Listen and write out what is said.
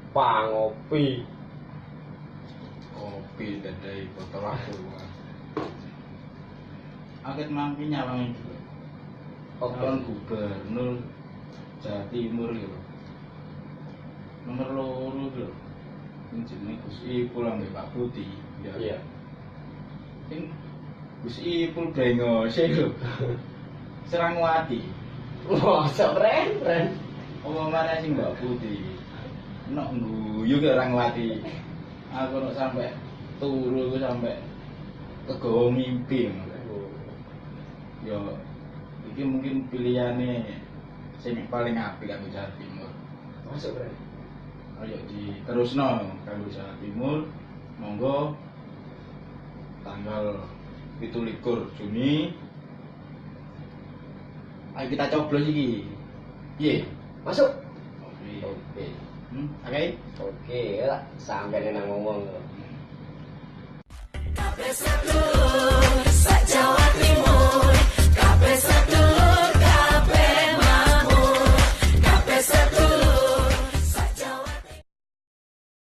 Pangopi. Kopi dari botol aku. Angkat mangkinya bang itu. Calon gubernur Jawa Timur gitu. Nomor loro gitu. Ini jenenge Gus Ipul ambek Pak Putih. Iya. Sing Gus Ipul brengos lho. Serangwati. Wah, keren. Apa mana sing Mbak Putih? Nek guyu ke Rangwati. Aku nek sampe turu ku sampe tegawa mimpi. Yo iki mungkin pilihane sing paling apik kanggo Jawa Timur. Masuk keren. Ayo diterusno kanggo Jawa Timur. Monggo tanggal 17 Juni. Ayo kita coblos iki. Piye? Masuk. Oke. Oke. Oke. Oke, lah sampai nang ngomong. Kabeh seru.